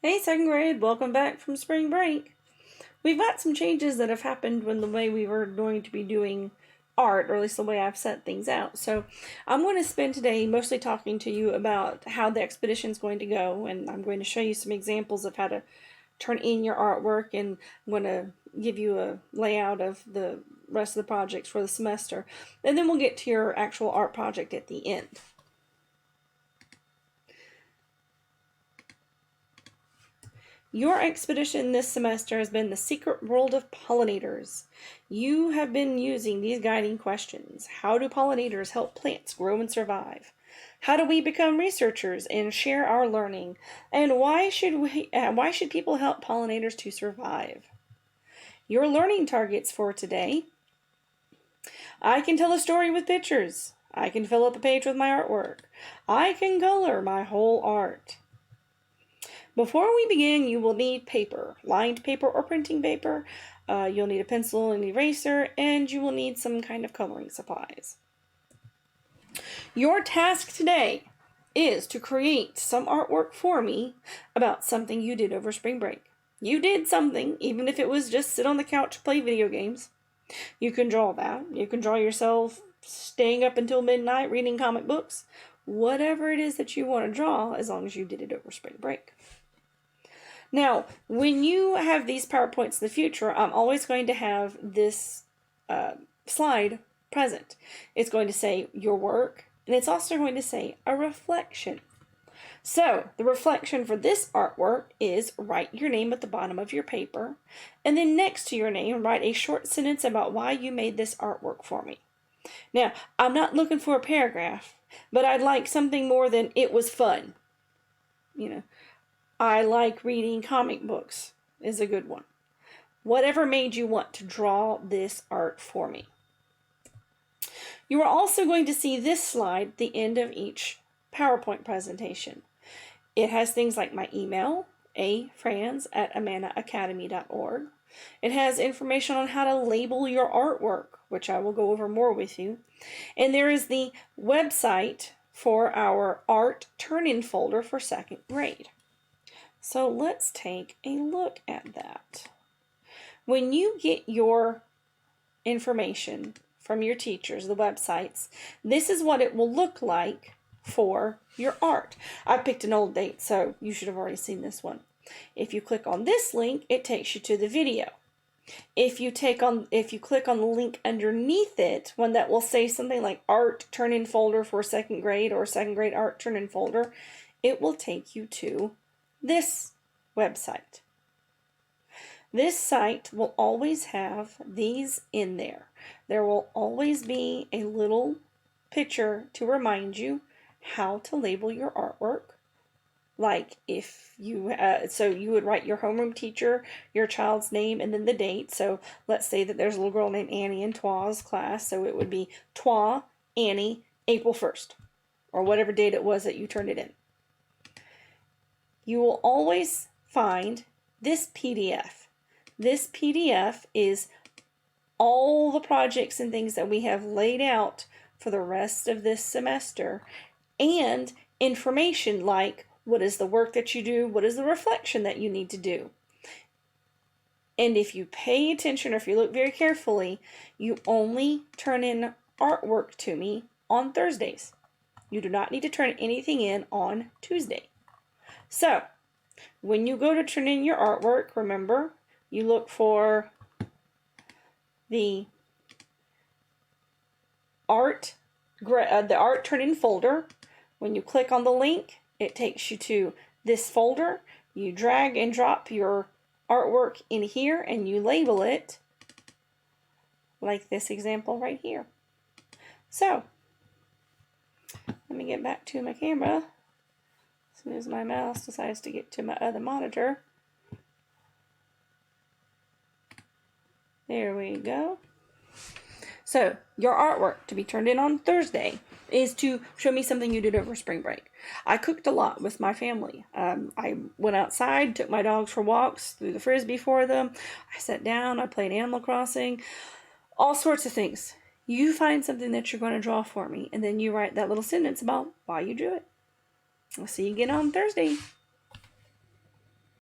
Hey, second grade, welcome back from spring break. We've got some changes that have happened when the way we were going to be doing art, or at least the way I've set things out. So I'm going to spend today mostly talking to you about how the expedition is going to go, and I'm going to show you some examples of how to turn in your artwork, and I'm going to give you a layout of the rest of the projects for the semester, and then we'll get to your actual art project at the end. Your expedition this semester has been the secret world of pollinators. You have been using these guiding questions. How do pollinators help plants grow and survive? How do we become researchers and share our learning? And why should people help pollinators to survive? Your learning targets for today: I can tell a story with pictures. I can fill up a page with my artwork. I can color my whole art. Before we begin, you will need paper, lined paper or printing paper. You'll need a pencil and eraser, and you will need some kind of coloring supplies. Your task today is to create some artwork for me about something you did over spring break. You did something, even if it was just sit on the couch and play video games. You can draw that. You can draw yourself staying up until midnight reading comic books. Whatever it is that you want to draw, as long as you did it over spring break. Now, when you have these PowerPoints in the future, I'm always going to have this slide present. It's going to say your work, and it's also going to say a reflection. So, the reflection for this artwork is write your name at the bottom of your paper, and then next to your name, write a short sentence about why you made this artwork for me. Now, I'm not looking for a paragraph, but I'd like something more than "it was fun." I like reading comic books is a good one. Whatever made you want to draw this art for me. You are also going to see this slide at the end of each PowerPoint presentation. It has things like my email, afrans@amanaacademy.org. It has information on how to label your artwork, which I will go over more with you. And there is the website for our art turn-in folder for second grade. So let's take a look at that. When you get your information from your teachers, the websites, this is what it will look like for your art. I picked an old date, so you should have already seen this one. If you click on this link, it takes you to the video. If you click on the link underneath it, one that will say something like art turn-in folder for second grade or second grade art turn-in folder, it will take you to this website. This site will always have these in there. There will always be a little picture to remind you how to label your artwork. Like if you, so you would write your homeroom teacher, your child's name, and then the date. So let's say that there's a little girl named Annie in Twa's class. So it would be Twa, Annie, April 1st, or whatever date it was that you turned it in. You will always find this PDF. This PDF is all the projects and things that we have laid out for the rest of this semester, and information like what is the work that you do, what is the reflection that you need to do. And if you pay attention, or if you look very carefully, you only turn in artwork to me on Thursdays. You do not need to turn anything in on Tuesday. So, when you go to turn in your artwork, remember, you look for the art turn-in folder. When you click on the link, it takes you to this folder. You drag and drop your artwork in here, and you label it like this example right here. So, let me get back to my camera. As soon as my mouse decides to get to my other monitor. There we go. So, your artwork to be turned in on Thursday is to show me something you did over spring break. I cooked a lot with my family. I went outside, took my dogs for walks, threw the frisbee for them. I sat down, I played Animal Crossing, all sorts of things. You find something that you're going to draw for me, and then you write that little sentence about why you drew it. I'll see you again on Thursday.